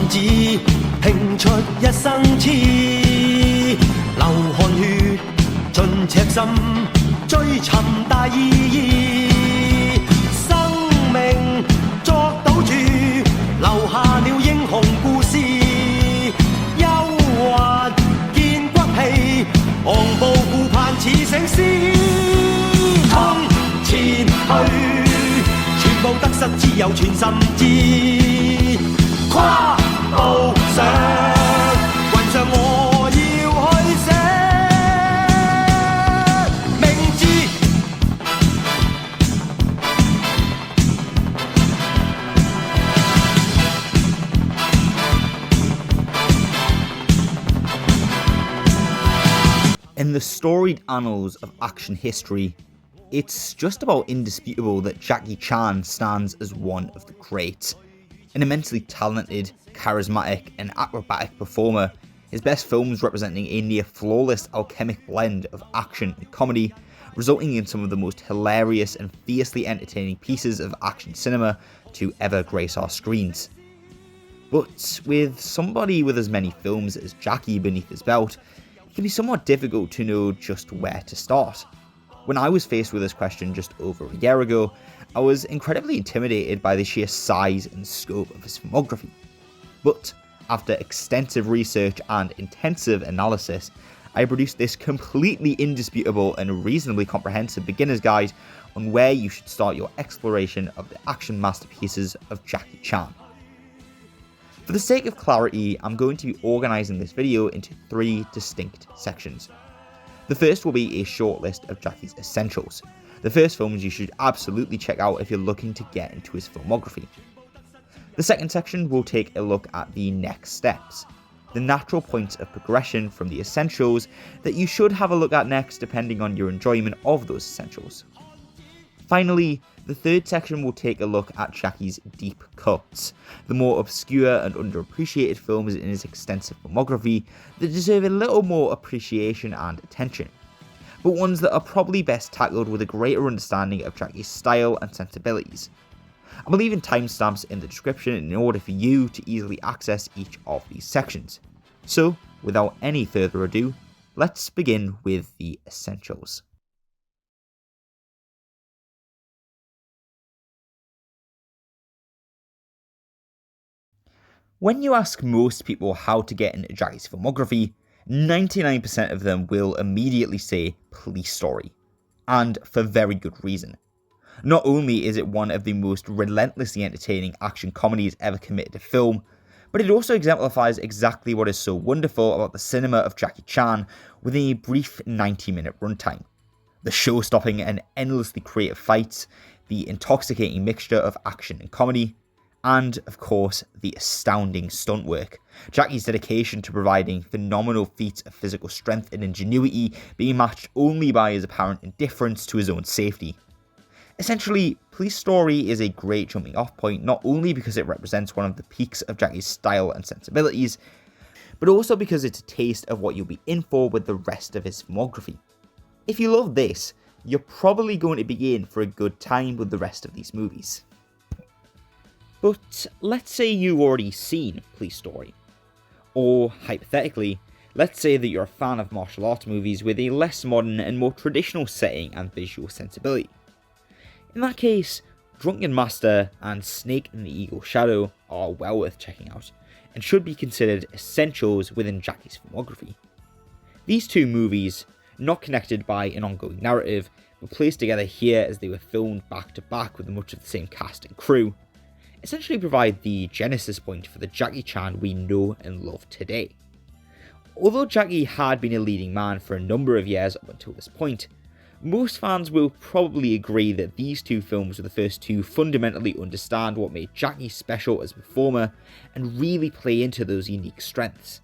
子，拼出一生痴，流汗血盡赤心，追尋大意義。生命作賭注，留下了英雄故事。憂鬱見骨氣，昂步顧盼似醒獅。衝前去，全部得失只有全心知。跨步上雲上，我要去寫名字。In the storied annals of action history, it's just about indisputable that Jackie Chan stands as one of the greats. An immensely talented, charismatic and acrobatic performer, his best films representing a near flawless alchemic blend of action and comedy, resulting in some of the most hilarious and fiercely entertaining pieces of action cinema to ever grace our screens. But with somebody with as many films as Jackie beneath his belt, it can be somewhat difficult to know just where to start. When I was faced with this question just over a year ago, I was incredibly intimidated by the sheer size and scope of his filmography. But after extensive research and intensive analysis, I produced this completely indisputable and reasonably comprehensive beginner's guide on where you should start your exploration of the action masterpieces of Jackie Chan. For the sake of clarity, I'm going to be organising this video into 3 distinct sections. The first will be a short list of Jackie's essentials, the first films you should absolutely check out if you're looking to get into his filmography. The second section will take a look at the next steps, the natural points of progression from the essentials that you should have a look at next depending on your enjoyment of those essentials. Finally, the third section will take a look at Jackie's deep cuts, the more obscure and underappreciated films in his extensive filmography that deserve a little more appreciation and attention, but ones that are probably best tackled with a greater understanding of Jackie's style and sensibilities. I'm leaving timestamps in the description in order for you to easily access each of these sections. So, without any further ado, let's begin with the essentials. When you ask most people how to get into Jackie's filmography, 99% of them will immediately say Police Story, and for very good reason. Not only is it one of the most relentlessly entertaining action comedies ever committed to film, but it also exemplifies exactly what is so wonderful about the cinema of Jackie Chan within a brief 90-minute runtime. The show-stopping and endlessly creative fights, the intoxicating mixture of action and comedy, and, of course, the astounding stunt work. Jackie's dedication to providing phenomenal feats of physical strength and ingenuity being matched only by his apparent indifference to his own safety. Essentially, Police Story is a great jumping off point not only because it represents one of the peaks of Jackie's style and sensibilities, but also because it's a taste of what you'll be in for with the rest of his filmography. If you love this, you're probably going to be in for a good time with the rest of these movies. But let's say you've already seen Police Story. Or, hypothetically, let's say that you're a fan of martial arts movies with a less modern and more traditional setting and visual sensibility. In that case, Drunken Master and Snake and the Eagle's Shadow are well worth checking out, and should be considered essentials within Jackie's filmography. These two movies, not connected by an ongoing narrative, but placed together here as they were filmed back to back with much of the same cast and crew, essentially provide the genesis point for the Jackie Chan we know and love today. Although Jackie had been a leading man for a number of years up until this point, most fans will probably agree that these two films were the first to fundamentally understand what made Jackie special as a performer and really play into those unique strengths.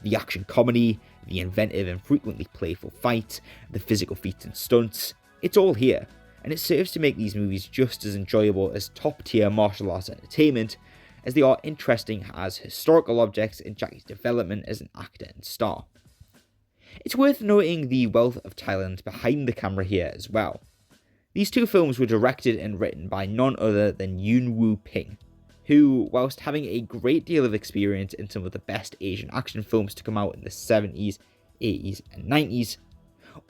The action comedy, the inventive and frequently playful fights, the physical feats and stunts, it's all here, and it serves to make these movies just as enjoyable as top-tier martial arts entertainment as they are interesting as historical objects in Jackie's development as an actor and star. It's worth noting the wealth of talent behind the camera here as well. These two films were directed and written by none other than Yuen Woo Ping. who, whilst having a great deal of experience in some of the best Asian action films to come out in the 70s, 80s, and 90s,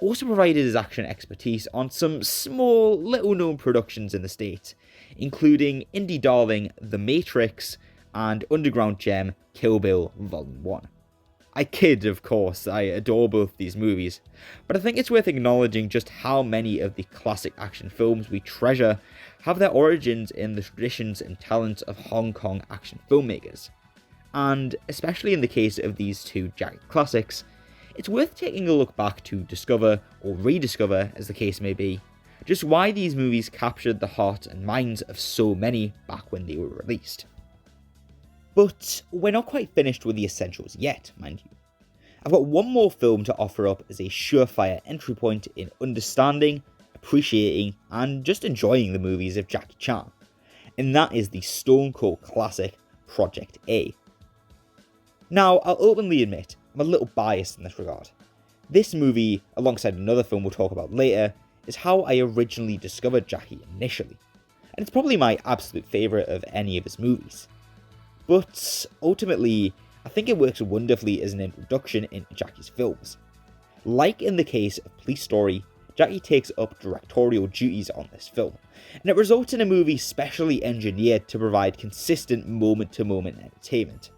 also provided his action expertise on some small, little-known productions in the States, including indie darling The Matrix and underground gem Kill Bill Volume 1. I kid, of course, I adore both these movies, but I think it's worth acknowledging just how many of the classic action films we treasure have their origins in the traditions and talents of Hong Kong action filmmakers. And especially in the case of these two jagged classics, it's worth taking a look back to discover, or rediscover as the case may be, just why these movies captured the hearts and minds of so many back when they were released. But we're not quite finished with the essentials yet, mind you. I've got one more film to offer up as a surefire entry point in understanding, appreciating, and just enjoying the movies of Jackie Chan, and that is the stone cold classic Project A. Now, I'll openly admit, I'm a little biased in this regard. This movie, alongside another film we'll talk about later, is how I originally discovered Jackie initially, and it's probably my absolute favourite of any of his movies. But ultimately, I think it works wonderfully as an introduction into Jackie's films. Like in the case of Police Story, Jackie takes up directorial duties on this film, and it results in a movie specially engineered to provide consistent moment-to-moment entertainment.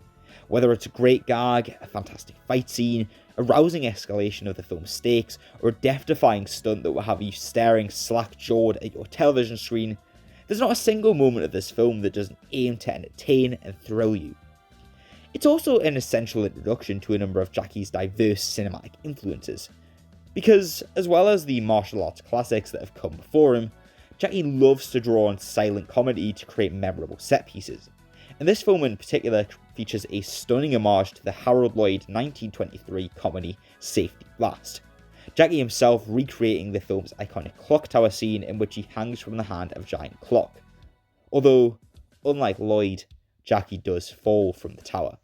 Whether it's a great gag, a fantastic fight scene, a rousing escalation of the film's stakes, or a death-defying stunt that will have you staring slack-jawed at your television screen, there's not a single moment of this film that doesn't aim to entertain and thrill you. It's also an essential introduction to a number of Jackie's diverse cinematic influences, because as well as the martial arts classics that have come before him, Jackie loves to draw on silent comedy to create memorable set pieces, and this film in particular features a stunning homage to the Harold Lloyd 1923 comedy Safety Last, Jackie himself recreating the film's iconic clock tower scene in which he hangs from the hand of a giant clock. Although, unlike Lloyd, Jackie does fall from the tower.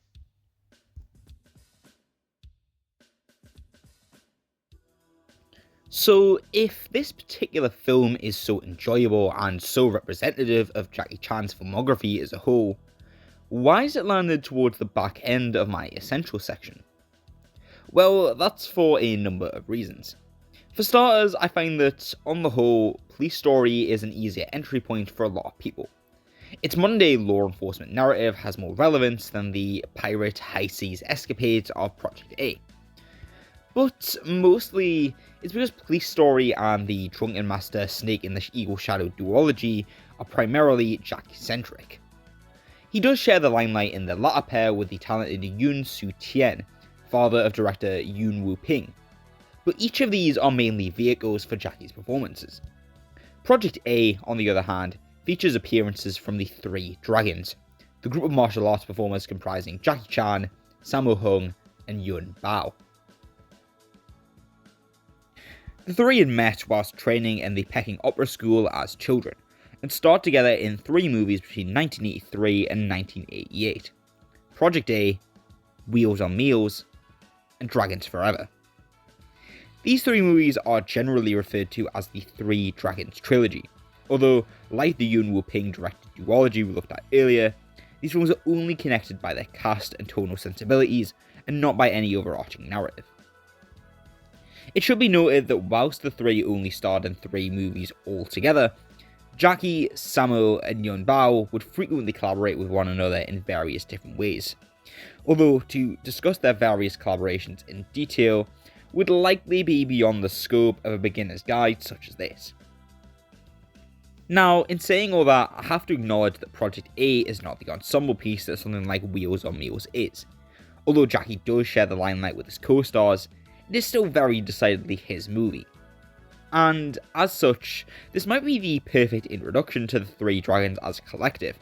So, if this particular film is so enjoyable and so representative of Jackie Chan's filmography as a whole, why is it landed towards the back end of my essential section? Well, that's for a number of reasons. For starters, I find that, on the whole, Police Story is an easier entry point for a lot of people. Its modern-day law enforcement narrative has more relevance than the pirate high seas escapades of Project A. But mostly, it's because Police Story and the Drunken Master Snake in the Eagle Shadow duology are primarily Jackie-centric. He does share the limelight in the latter pair with the talented Yun Su Tien, father of director Yuen Woo-ping, but each of these are mainly vehicles for Jackie's performances. Project A, on the other hand, features appearances from the Three Dragons, the group of martial arts performers comprising Jackie Chan, Sammo Hung, and Yun Bao. The three had met whilst training in the Peking Opera School as children, and starred together in 3 movies between 1983 and 1988. Project A, Wheels on Meals, and Dragons Forever. These 3 movies are generally referred to as the Three Dragons trilogy, although, like the Yuen Woo-ping directed duology we looked at earlier, these films are only connected by their cast and tonal sensibilities, and not by any overarching narrative. It should be noted that whilst the 3 only starred in 3 movies altogether, Jackie, Sammo, and Yun Bao would frequently collaborate with one another in various different ways, although to discuss their various collaborations in detail would likely be beyond the scope of a beginner's guide such as this. Now, in saying all that, I have to acknowledge that Project A is not the ensemble piece that something like Wheels on Meals is. Although Jackie does share the limelight with his co-stars, it is still very decidedly his movie. And, as such, this might be the perfect introduction to the Three Dragons as a collective,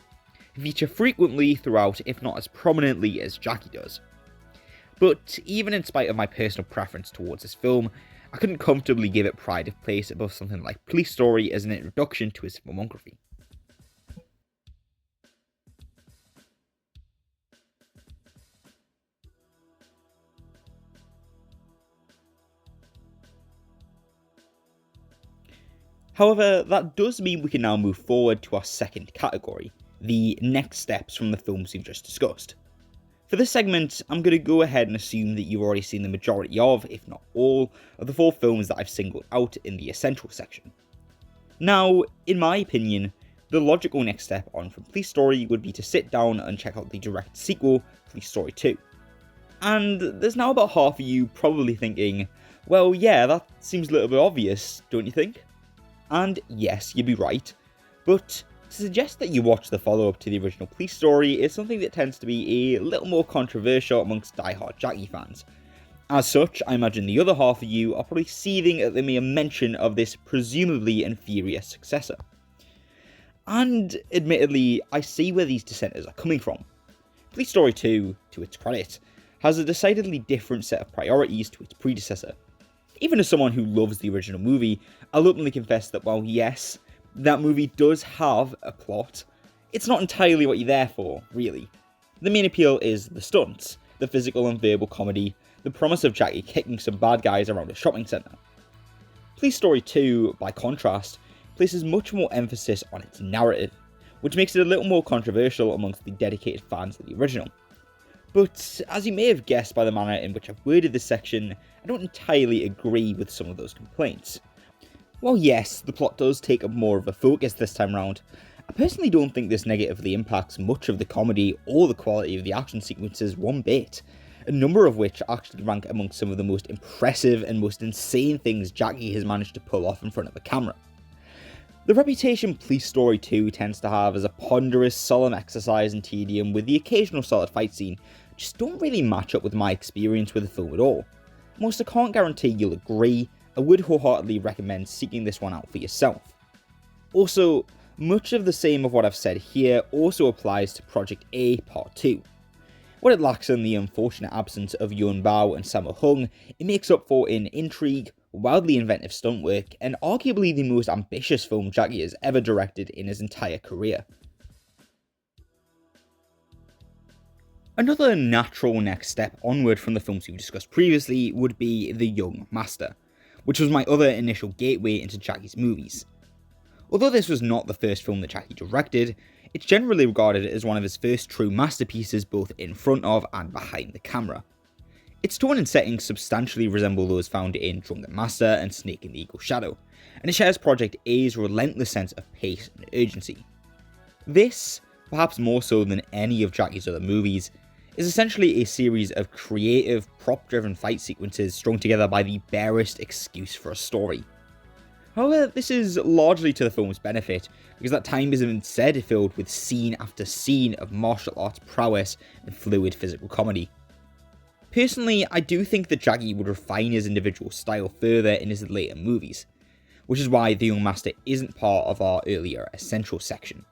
who feature frequently throughout, if not as prominently as Jackie does. But even in spite of my personal preference towards this film, I couldn't comfortably give it pride of place above something like Police Story as an introduction to his filmography. However, that does mean we can now move forward to our second category, the next steps from the films we've just discussed. For this segment, I'm going to go ahead and assume that you've already seen the majority of, if not all, of the 4 films that I've singled out in the essential section. Now, in my opinion, the logical next step on from Police Story would be to sit down and check out the direct sequel, Police Story 2. And there's now about half of you probably thinking, well yeah, that seems a little bit obvious, don't you think? And yes, you'd be right, but to suggest that you watch the follow-up to the original Police Story is something that tends to be a little more controversial amongst die-hard Jackie fans. As such, I imagine the other half of you are probably seething at the mere mention of this presumably inferior successor. And admittedly, I see where these dissenters are coming from. Police Story 2, to its credit, has a decidedly different set of priorities to its predecessor. Even as someone who loves the original movie, I'll openly confess that while yes, that movie does have a plot, it's not entirely what you're there for, really. The main appeal is the stunts, the physical and verbal comedy, the promise of Jackie kicking some bad guys around a shopping centre. Police Story 2, by contrast, places much more emphasis on its narrative, which makes it a little more controversial amongst the dedicated fans of the original. But as you may have guessed by the manner in which I've worded this section, I don't entirely agree with some of those complaints. While yes, the plot does take up more of a focus this time round, I personally don't think this negatively impacts much of the comedy or the quality of the action sequences one bit, a number of which actually rank amongst some of the most impressive and most insane things Jackie has managed to pull off in front of a camera. The reputation Police Story 2 tends to have as a ponderous, solemn exercise in tedium with the occasional solid fight scene just don't really match up with my experience with the film at all. Whilst I can't guarantee you'll agree, I would wholeheartedly recommend seeking this one out for yourself. Also, much of the same of what I've said here also applies to Project A Part 2. What it lacks in the unfortunate absence of Yun Bao and Sammo Hung, it makes up for in intrigue, wildly inventive stunt work, and arguably the most ambitious film Jackie has ever directed in his entire career. Another natural next step onward from the films we've discussed previously would be The Young Master, which was my other initial gateway into Jackie's movies. Although this was not the first film that Jackie directed, it's generally regarded as one of his first true masterpieces both in front of and behind the camera. Its tone and setting substantially resemble those found in Drunken Master and Snake in the Eagle's Shadow, and it shares Project A's relentless sense of pace and urgency. This, perhaps more so than any of Jackie's other movies, is essentially a series of creative, prop-driven fight sequences strung together by the barest excuse for a story. However, this is largely to the film's benefit, because that time is instead filled with scene after scene of martial arts prowess and fluid physical comedy. Personally, I do think that Jackie would refine his individual style further in his later movies, which is why The Young Master isn't part of our earlier essential section.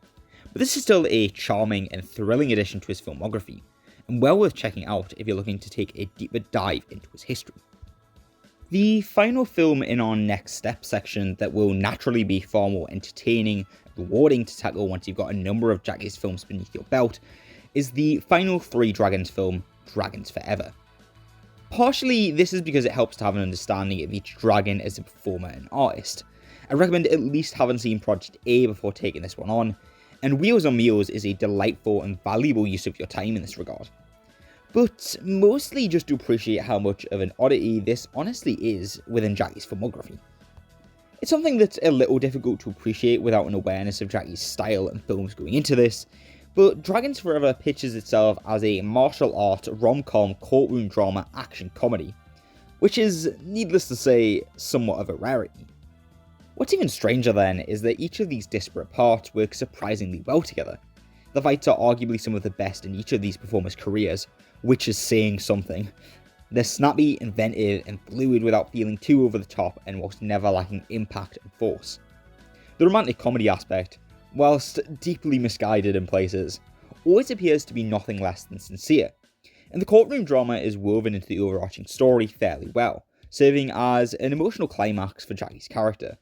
But this is still a charming and thrilling addition to his filmography, and well worth checking out if you're looking to take a deeper dive into his history. The final film in our next step section that will naturally be far more entertaining and rewarding to tackle once you've got a number of Jackie's films beneath your belt is the final Three Dragons film, Dragons Forever. Partially, this is because it helps to have an understanding of each dragon as a performer and artist. I recommend at least having seen Project A before taking this one on, and Wheels on Meals is a delightful and valuable use of your time in this regard. But mostly just to appreciate how much of an oddity this honestly is within Jackie's filmography. It's something that's a little difficult to appreciate without an awareness of Jackie's style and films going into this, but Dragons Forever pitches itself as a martial art, rom-com, courtroom drama action comedy, which is, needless to say, somewhat of a rarity. What's even stranger then is that each of these disparate parts work surprisingly well together. The fights are arguably some of the best in each of these performers' careers, which is saying something. They're snappy, inventive, and fluid without feeling too over the top and whilst never lacking impact and force. The romantic comedy aspect, whilst deeply misguided in places, always appears to be nothing less than sincere, and the courtroom drama is woven into the overarching story fairly well, serving as an emotional climax for Jackie's character.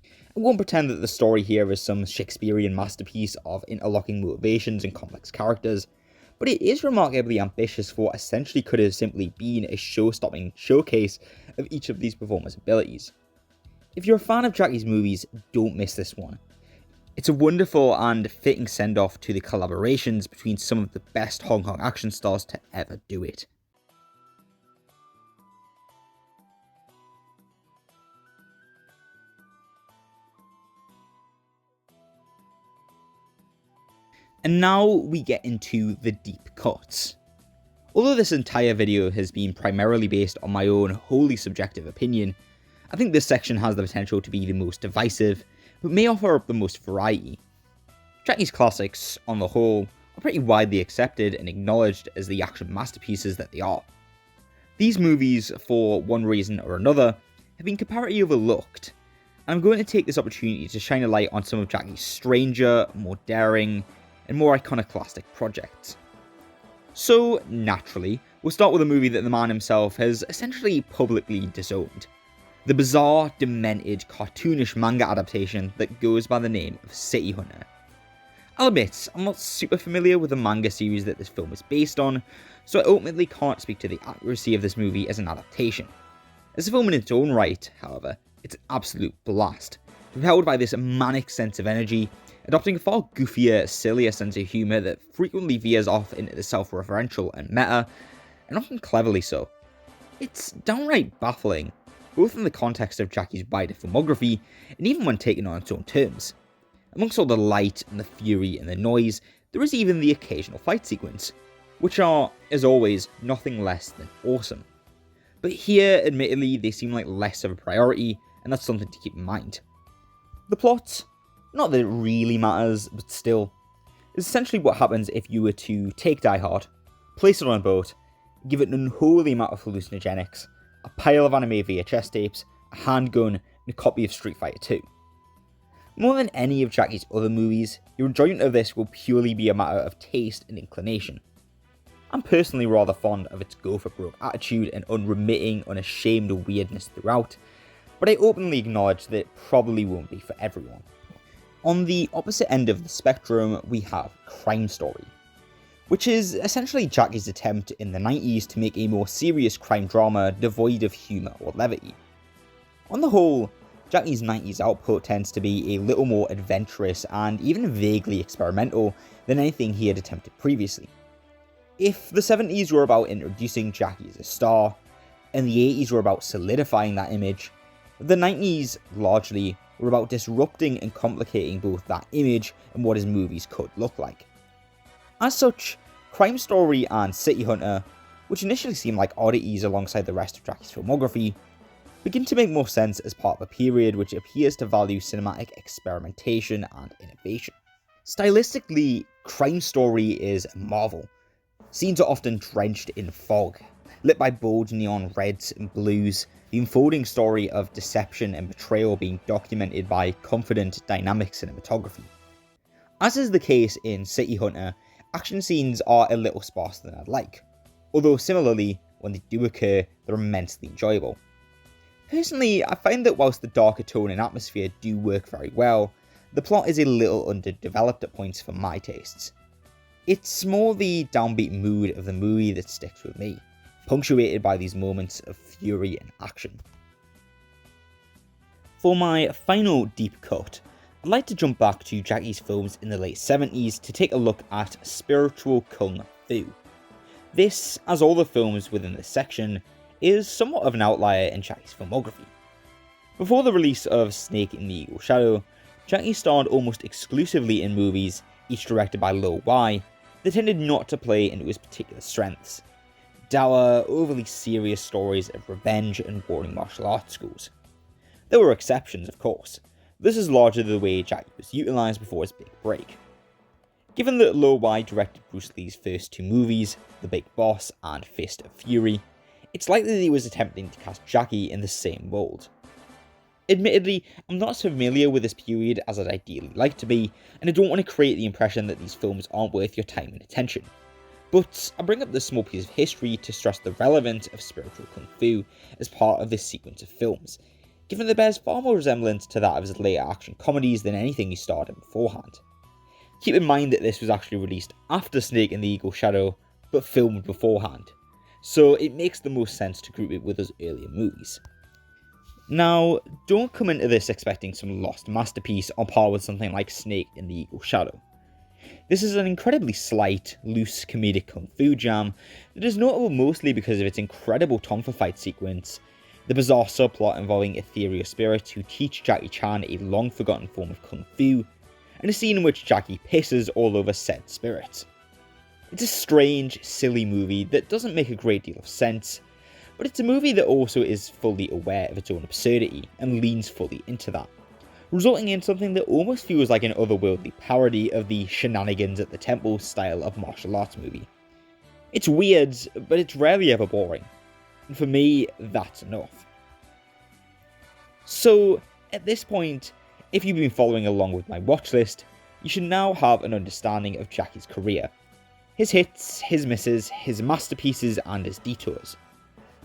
I won't pretend that the story here is some Shakespearean masterpiece of interlocking motivations and complex characters, but it is remarkably ambitious for what essentially could have simply been a show-stopping showcase of each of these performers' abilities. If you're a fan of Jackie's movies, don't miss this one. It's a wonderful and fitting send-off to the collaborations between some of the best Hong Kong action stars to ever do it. And now we get into the deep cuts. Although this entire video has been primarily based on my own wholly subjective opinion, I think this section has the potential to be the most divisive, but may offer up the most variety. Jackie's classics, on the whole, are pretty widely accepted and acknowledged as the action masterpieces that they are. These movies, for one reason or another, have been comparatively overlooked, and I'm going to take this opportunity to shine a light on some of Jackie's stranger, more daring, and more iconoclastic projects. So, naturally, we'll start with a movie that the man himself has essentially publicly disowned. The bizarre, demented, cartoonish manga adaptation that goes by the name of City Hunter. I'll admit, I'm not super familiar with the manga series that this film is based on, so I ultimately can't speak to the accuracy of this movie as an adaptation. As a film in its own right, however, it's an absolute blast, propelled by this manic sense of energy, adopting a far goofier, sillier sense of humour that frequently veers off into the self-referential and meta, and often cleverly so. It's downright baffling, both in the context of Jackie's wider filmography, and even when taken on its own terms. Amongst all the light and the fury and the noise, there is even the occasional fight sequence, which are, as always, nothing less than awesome. But here, admittedly, they seem like less of a priority, and that's something to keep in mind. The plot, not that it really matters, but still, is essentially what happens if you were to take Die Hard, place it on a boat, give it an unholy amount of hallucinogenics, a pile of anime VHS tapes, a handgun, and a copy of Street Fighter 2. More than any of Jackie's other movies, your enjoyment of this will purely be a matter of taste and inclination. I'm personally rather fond of its go-for-broke attitude and unremitting, unashamed weirdness throughout, but I openly acknowledge that it probably won't be for everyone. On the opposite end of the spectrum, we have Crime Story, which is essentially Jackie's attempt in the 90s to make a more serious crime drama devoid of humour or levity. On the whole, Jackie's 90s output tends to be a little more adventurous and even vaguely experimental than anything he had attempted previously. If the 70s were about introducing Jackie as a star, and the 80s were about solidifying that image, the 90s, largely, were about disrupting and complicating both that image and what his movies could look like. As such, Crime Story and City Hunter, which initially seemed like oddities alongside the rest of Jackie's filmography, begin to make more sense as part of a period which appears to value cinematic experimentation and innovation. Stylistically, Crime Story is a marvel. Scenes are often drenched in fog, lit by bold neon reds and blues, the unfolding story of deception and betrayal being documented by confident, dynamic cinematography. As is the case in City Hunter, action scenes are a little sparser than I'd like, although similarly, when they do occur, they're immensely enjoyable. Personally, I find that whilst the darker tone and atmosphere do work very well, the plot is a little underdeveloped at points for my tastes. It's more the downbeat mood of the movie that sticks with me, punctuated by these moments of fury and action. For my final deep cut, I'd like to jump back to Jackie's films in the late 70s to take a look at spiritual kung fu. This, as all the films within this section, is somewhat of an outlier in Jackie's filmography. Before the release of Snake in the Eagle Shadow, Jackie starred almost exclusively in movies, each directed by Lo Wai, that tended not to play into his particular strengths. Dour, overly serious stories of revenge and warring martial arts schools. There were exceptions, of course. This is largely the way Jackie was utilised before his big break. Given that Lo Wai directed Bruce Lee's first two movies, The Big Boss and Fist of Fury, it's likely that he was attempting to cast Jackie in the same mould. Admittedly, I'm not as familiar with this period as I'd ideally like to be, and I don't want to create the impression that these films aren't worth your time and attention. But I bring up this small piece of history to stress the relevance of spiritual kung fu as part of this sequence of films, given that it bears far more resemblance to that of his later action comedies than anything he starred in beforehand. Keep in mind that this was actually released after Snake in the Eagle Shadow, but filmed beforehand, so it makes the most sense to group it with his earlier movies. Now, don't come into this expecting some lost masterpiece on par with something like Snake in the Eagle's Shadow. This is an incredibly slight, loose comedic kung fu jam that is notable mostly because of its incredible tonfa fight sequence, the bizarre subplot involving ethereal spirits who teach Jackie Chan a long-forgotten form of kung fu, and a scene in which Jackie pisses all over said spirits. It's a strange, silly movie that doesn't make a great deal of sense, but it's a movie that also is fully aware of its own absurdity and leans fully into that, resulting in something that almost feels like an otherworldly parody of the shenanigans at the temple style of martial arts movie. It's weird, but it's rarely ever boring, and for me, that's enough. So, at this point, if you've been following along with my watch list, you should now have an understanding of Jackie's career, his hits, his misses, his masterpieces, and his detours.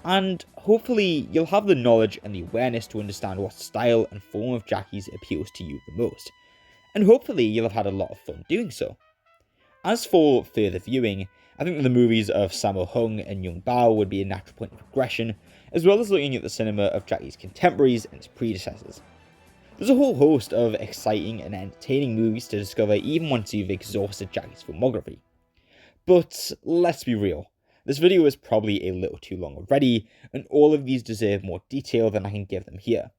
And hopefully you'll have the knowledge and the awareness to understand what style and form of Jackie's appeals to you the most, and hopefully you'll have had a lot of fun doing so. As for further viewing, I think the movies of Sammo Hung and Yung Bao would be a natural point of progression, as well as looking at the cinema of Jackie's contemporaries and his predecessors. There's a whole host of exciting and entertaining movies to discover even once you've exhausted Jackie's filmography. But let's be real, this video is probably a little too long already, and all of these deserve more detail than I can give them here.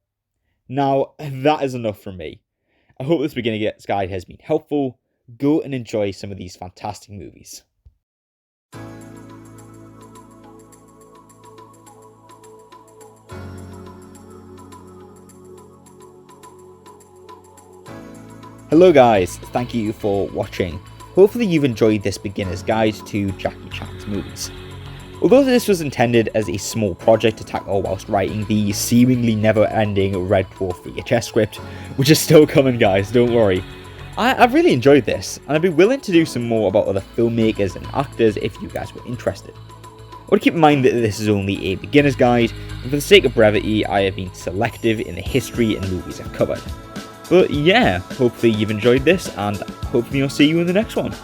Now, that is enough from me. I hope this beginner's guide has been helpful. Go and enjoy some of these fantastic movies. Hello guys, thank you for watching. Hopefully you've enjoyed this beginner's guide to Jackie Chan's movies. Although this was intended as a small project to tackle whilst writing the seemingly never-ending Red Dwarf VHS script, which is still coming guys, don't worry, I've really enjoyed this, and I'd be willing to do some more about other filmmakers and actors if you guys were interested. I would keep in mind that this is only a beginner's guide, and for the sake of brevity I have been selective in the history and movies I've covered. But yeah, hopefully you've enjoyed this, and hopefully I'll see you in the next one.